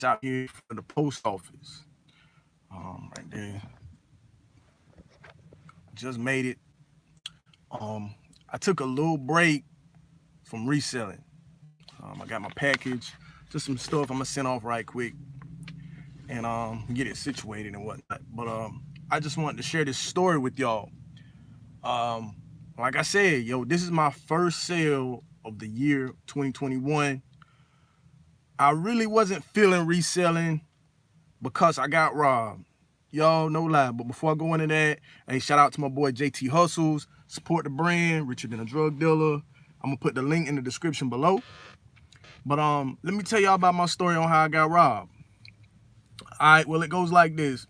out here for the post office. Right there. Just made it. Um, I took a little break from reselling. I got my package, just some stuff I'm gonna send off right quick and get it situated and whatnot. But I just wanted to share this story with y'all. Um, like I said, yo, this is my first sale of the year 2021. I really wasn't feeling reselling because I got robbed. Y'all, no lie. But before I go into that, hey, shout out to my boy JT Hustles. Support the brand, richer than a drug dealer. I'm gonna put the link in the description below. But let me tell y'all about my story on how I got robbed. All right, well, it goes like this.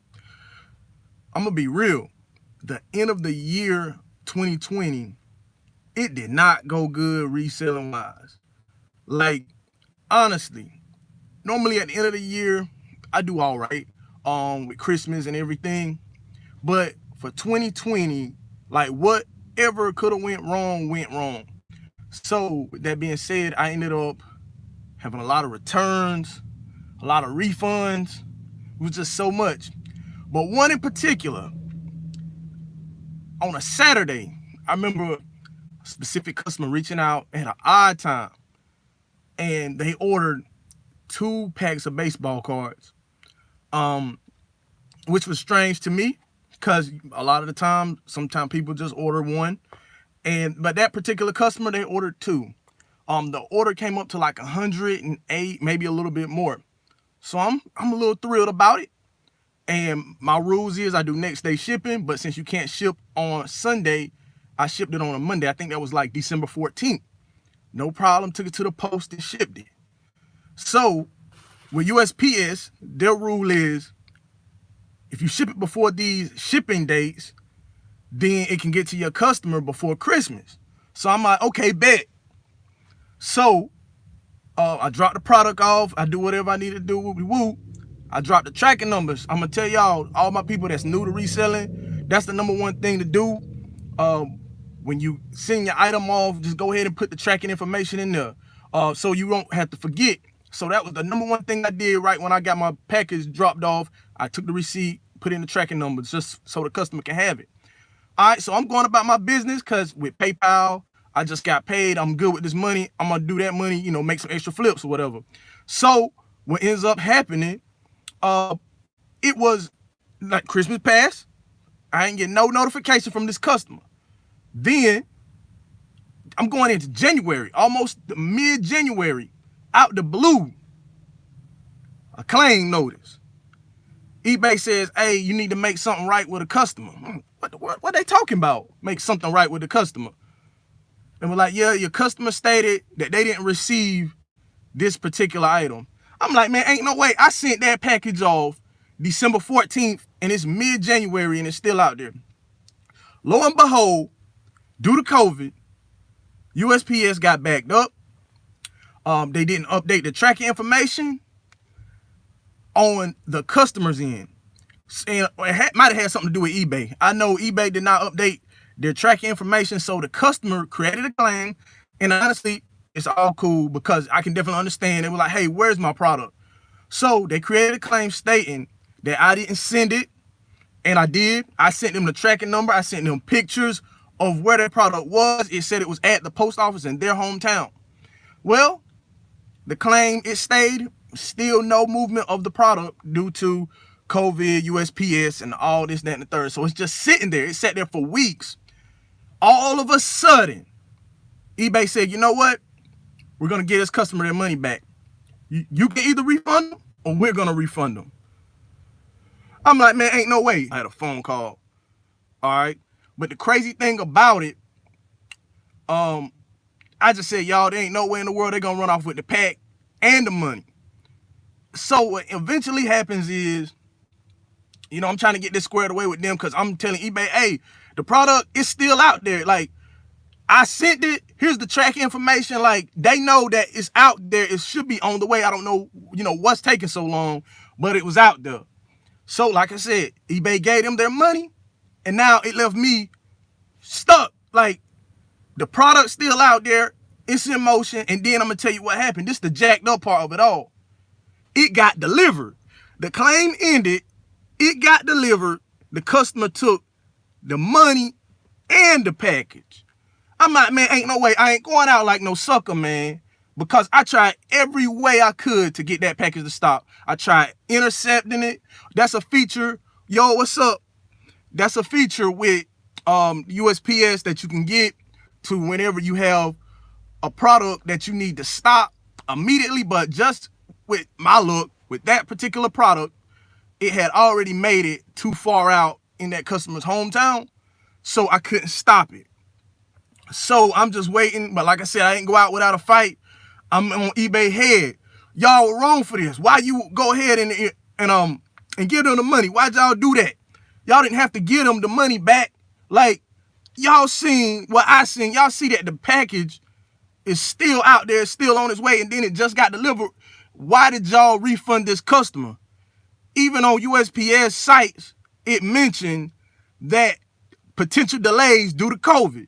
I'm gonna be real. The end of the year 2020, it did not go good reselling wise. Like, honestly, normally at the end of the year, I do all right with Christmas and everything. But for 2020, like whatever could have went wrong, went wrong. So with that being said, I ended up having a lot of returns, a lot of refunds. It was just so much. But one in particular, on a Saturday, I remember a specific customer reaching out at an odd time, and they ordered 2 packs of baseball cards, um, which was strange to me because a lot of the time, sometimes people just order one, but that particular customer, they ordered 2. The order came up to like 108, maybe a little bit more. So I'm a little thrilled about it. And my rules is I do next day shipping, but since you can't ship on Sunday, I shipped it on a Monday. I think that was like December 14th. No problem, took it to the post and shipped it. So with USPS, their rule is if you ship it before these shipping dates, then it can get to your customer before Christmas. So I'm like, okay, bet. So I drop the product off. I do whatever I need to do. Woo. I drop the tracking numbers. I'm gonna tell y'all, all my people that's new to reselling, that's the number one thing to do. When you send your item off, just go ahead and put the tracking information in there, so you don't have to forget. So that was the number one thing I did right when I got my package dropped off. I took the receipt, put in the tracking numbers, just so the customer can have it. All right, so I'm going about my business because with PayPal, I just got paid. I'm good with this money. I'm gonna do that money, make some extra flips or whatever. So what ends up happening, it was like Christmas passed. I ain't getting no notification from this customer. Then I'm going into January, almost mid-January, out the blue, a claim notice. eBay says, hey, you need to make something right with a customer. What they talking about? Make something right with the customer. And we're like, yeah, your customer stated that they didn't receive this particular item. I'm like, man, ain't no way. I sent that package off December 14th and it's mid-January and it's still out there. Lo and behold, due to COVID, USPS got backed up. They didn't update the tracking information on the customer's end. And it might have had something to do with eBay. I know eBay did not update their tracking information, so the customer created a claim. And honestly, it's all cool because I can definitely understand. They were like, hey, where's my product? So they created a claim stating that I didn't send it, and I did. I sent them the tracking number. I sent them pictures of where their product was. It said it was at the post office in their hometown. Well, the claim, it stayed. Still no movement of the product due to COVID, USPS, and all this, that, and the third. So it's just sitting there. It sat there for weeks. All of a sudden, eBay said, you know what? We're going to get this customer their money back. You can either refund them or we're going to refund them. I'm like, man, ain't no way. I had a phone call. All right. But the crazy thing about it, I just said, y'all, there ain't no way in the world they're going to run off with the pack and the money. So what eventually happens is, I'm trying to get this squared away with them because I'm telling eBay, hey, the product is still out there. Like, I sent it. Here's the track information. Like, they know that it's out there. It should be on the way. I don't know, what's taking so long, but it was out there. So, like I said, eBay gave them their money, and now it left me stuck. Like, the product's still out there. It's in motion. And then I'm going to tell you what happened. This is the jacked up part of it all. It got delivered. The claim ended. It got delivered. The customer took the money and the package. I'm like, man, ain't no way. I ain't going out like no sucker, man. Because I tried every way I could to get that package to stop. I tried intercepting it. That's a feature. Yo, what's up? That's a feature with USPS that you can get to whenever you have a product that you need to stop immediately. But just with my luck, with that particular product, it had already made it too far out in that customer's hometown, so I couldn't stop it. So I'm just waiting. But like I said, I ain't go out without a fight. I'm on eBay head. Y'all were wrong for this. Why you go ahead and give them the money? Why'd y'all do that? Y'all didn't have to give them the money back. Like, y'all seen what I seen. Y'all see that the package is still out there, still on its way, and then it just got delivered. Why did y'all refund this customer? Even on USPS sites, it mentioned that potential delays due to COVID.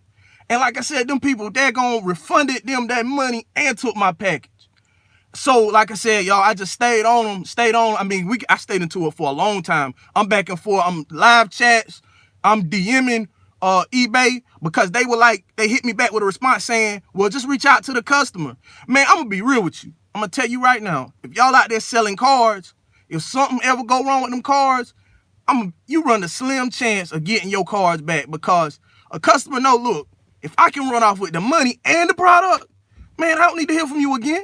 And like I said, them people, they're gonna refunded them that money and took my package. So like I said, y'all, I just stayed on them, I mean, I stayed into it for a long time. I'm back and forth, I'm live chats, I'm DMing eBay, because they hit me back with a response saying, well, just reach out to the customer. Man, I'm gonna be real with you. I'm gonna tell you right now, if y'all out there selling cards, if something ever go wrong with them cards, you run a slim chance of getting your cards back, because a customer know, look, if I can run off with the money and the product, man, I don't need to hear from you again.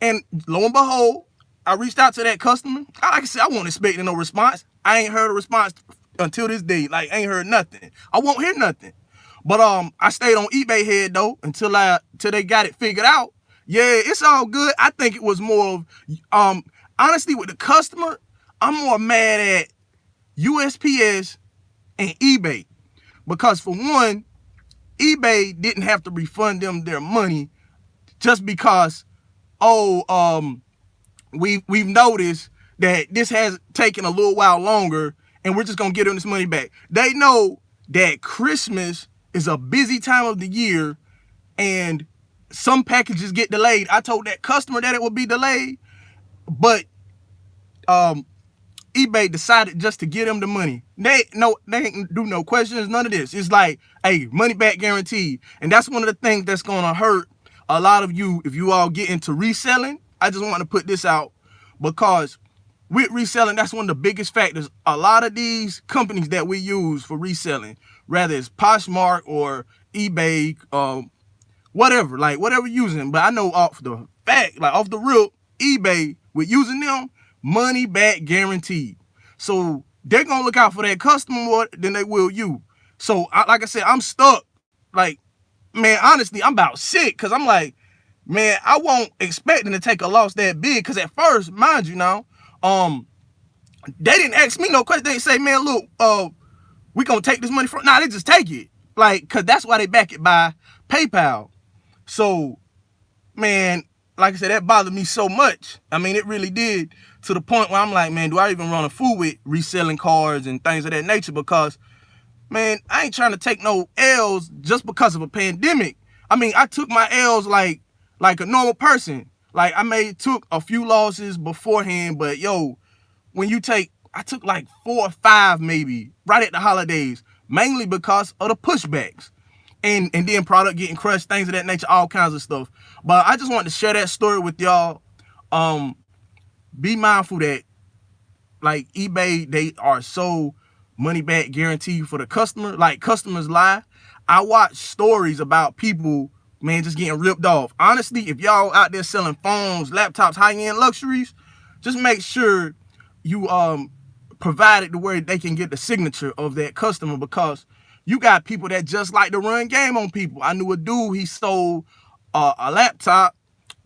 And lo and behold, I reached out to that customer. Like I said, I wasn't expecting no response. I ain't heard a response until this day. Like, I ain't heard nothing. I won't hear nothing. But I stayed on eBay head though until they got it figured out. Yeah, it's all good. I think it was more of honestly, with the customer, I'm more mad at USPS and eBay, because for one, eBay didn't have to refund them their money just because, we've noticed that this has taken a little while longer and we're just gonna get them this money back. They know that Christmas is a busy time of the year and some packages get delayed. I told that customer that it would be delayed, but eBay decided just to give them the money. They ain't do no questions, none of this. It's like, hey, money back guaranteed. And that's one of the things that's gonna hurt a lot of you if you all get into reselling. I just want to put this out, because with reselling, that's one of the biggest factors. A lot of these companies that we use for reselling, whether it's Poshmark or eBay, whatever you're using, but I know off the rip, eBay, with using them, money back guaranteed. So they're gonna look out for that customer more than they will you. So like I said, I'm stuck. Like, man, honestly, I'm about sick, because I'm like, man, I won't expecting to take a loss that big, because at first, mind you now, they didn't ask me no question. They didn't say, man, look, we gonna take this money from, nah, they just take it. Like, because that's why they back it by PayPal. So, man, like I said, that bothered me so much. I mean, it really did, to the point where I'm like, man, do I even run a fool with reselling cards and things of that nature? Because, man, I ain't trying to take no L's just because of a pandemic. I mean, I took my L's like a normal person. Like, took a few losses beforehand, but yo, I took like 4 or 5 maybe right at the holidays, mainly because of the pushbacks. And then product getting crushed, things of that nature, all kinds of stuff. But I just wanted to share that story with y'all. Be mindful that, like, eBay, they are so money back guaranteed for the customer. Like, customers lie. I watch stories about people, man, just getting ripped off. Honestly, if y'all out there selling phones, laptops, high-end luxuries, just make sure you provide it to where they can get the signature of that customer, because you got people that just like to run game on people. I knew a dude, he sold a laptop,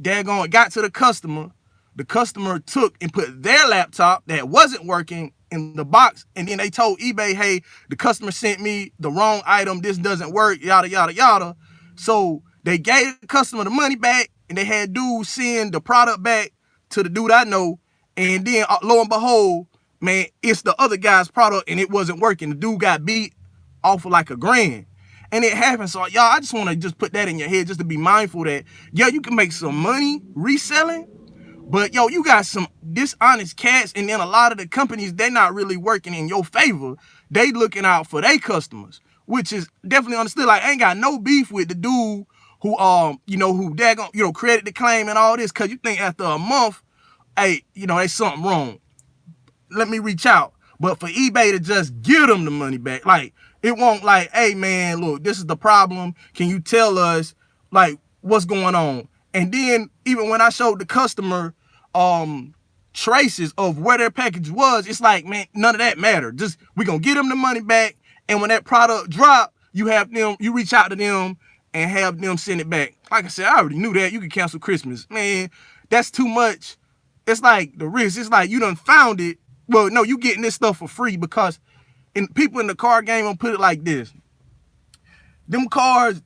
got to the customer took and put their laptop that wasn't working in the box, and then they told eBay, hey, the customer sent me the wrong item, this doesn't work, yada, yada, yada. So they gave the customer the money back, and they had dudes send the product back to the dude I know, and then lo and behold, man, it's the other guy's product and it wasn't working. The dude got beat off of like $1,000. And it happens. So y'all, I just want to just put that in your head, just to be mindful that, yeah, you can make some money reselling, But yo, you got some dishonest cats, and then a lot of the companies, they're not really working in your favor. They looking out for their customers, which is definitely understood. Like, I ain't got no beef with the dude who who daggone, credit the claim and all this, cause you think after a month, hey, there's something wrong. Let me reach out. But for eBay to just give them the money back, like, it won't like, hey man, look, this is the problem. Can you tell us like what's going on? And then even when I showed the customer traces of where their package was, it's like, man, none of that mattered. Just we gonna get them the money back, and when that product drop, you reach out to them and have them send it back. Like I said, I already knew that. You could cancel Christmas. Man, that's too much. It's like the risk. It's like you done found it. Well, no, you getting this stuff for free because people in the car game will put it like this. Them cars,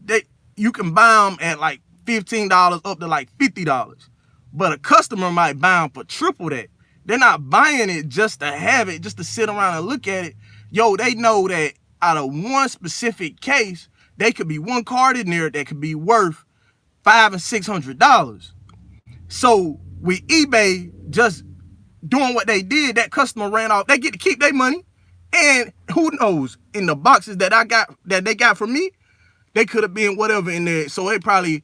you can buy them at like $15 up to like $50. But a customer might buy them for triple that. They're not buying it just to have it, just to sit around and look at it. Yo, they know that out of one specific case, they could be one card in there that could be worth $500 and $600. So with eBay just doing what they did, that customer ran off. They get to keep their money. And who knows, in the boxes that they got from me, they could have been whatever in there. So it probably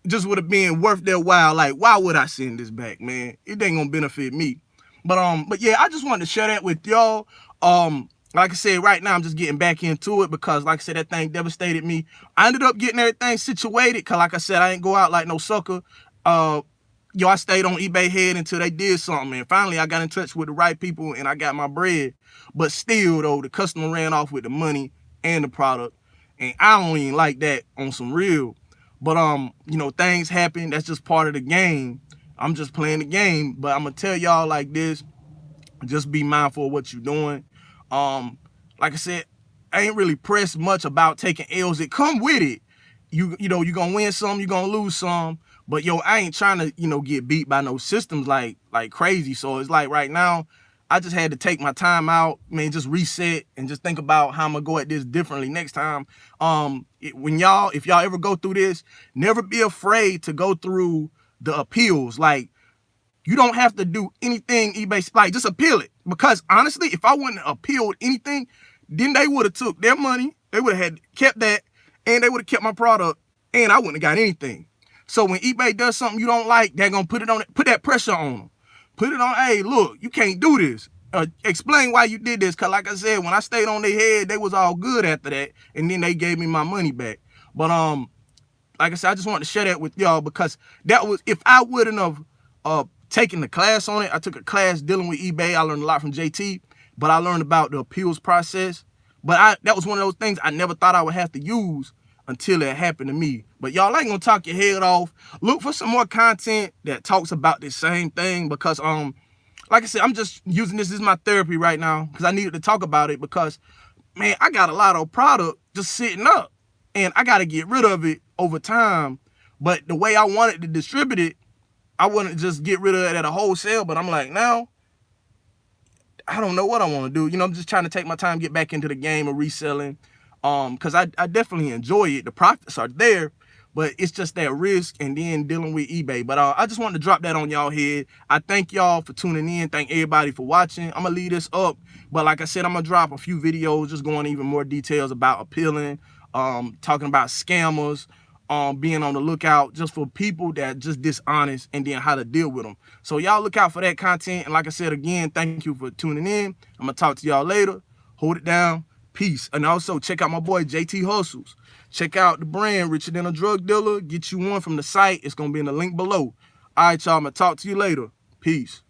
just would have been worth their while. Like, why would I send this back, man? It ain't gonna benefit me. But yeah, I just wanted to share that with y'all. Like I said, right now I'm just getting back into it because, like I said, that thing devastated me. I ended up getting everything situated because, like I said, I ain't go out like no sucker. I stayed on eBay head until they did something. And finally, I got in touch with the right people and I got my bread. But still, though, the customer ran off with the money and the product. And I don't even like that on some real. But, things happen. That's just part of the game. I'm just playing the game. But I'm going to tell y'all like this. Just be mindful of what you're doing. Like I said, I ain't really pressed much about taking L's that come with it. You're going to win some, you're going to lose some. But yo, I ain't trying to, get beat by no systems like crazy. So it's like right now, I just had to take my time out, man, just reset and just think about how I'm gonna go at this differently next time. If y'all ever go through this, never be afraid to go through the appeals. Like, you don't have to do anything eBay, like just appeal it. Because honestly, if I wouldn't have appealed anything, then they would have took their money, they would have had kept that, and they would have kept my product, and I wouldn't have got anything. So when eBay does something you don't like, they're going to put that pressure on them. Put it on, hey, look, you can't do this. Explain why you did this. Because like I said, when I stayed on their head, they was all good after that. And then they gave me my money back. But like I said, I just wanted to share that with y'all because that was, if I wouldn't have taken the class on it, I took a class dealing with eBay. I learned a lot from JT, but I learned about the appeals process. But that was one of those things I never thought I would have to use until it happened to me. But y'all ain't gonna talk your head off. Look for some more content that talks about this same thing because like I said, I'm just using this as my therapy right now because I needed to talk about it because, man, I got a lot of product just sitting up and I got to get rid of it over time. But the way I wanted to distribute it, I wouldn't just get rid of it at a wholesale. But I'm like, now I don't know what I want to do. I'm just trying to take my time, get back into the game of reselling. Because I definitely enjoy it. The profits are there, but it's just that risk and then dealing with eBay. But I just wanted to drop that on y'all head. I thank y'all for tuning in. Thank everybody for watching. I'm going to leave this up. But like I said, I'm going to drop a few videos just going even more details about appealing, talking about scammers, being on the lookout just for people that just dishonest and then how to deal with them. So y'all look out for that content. And like I said, again, thank you for tuning in. I'm going to talk to y'all later. Hold it down. Peace. And also check out my boy JT Hustles. Check out the brand Richer Than a Drug Dealer. Get you one from the site. It's going to be in the link below. All right, y'all. I'm going to talk to you later. Peace.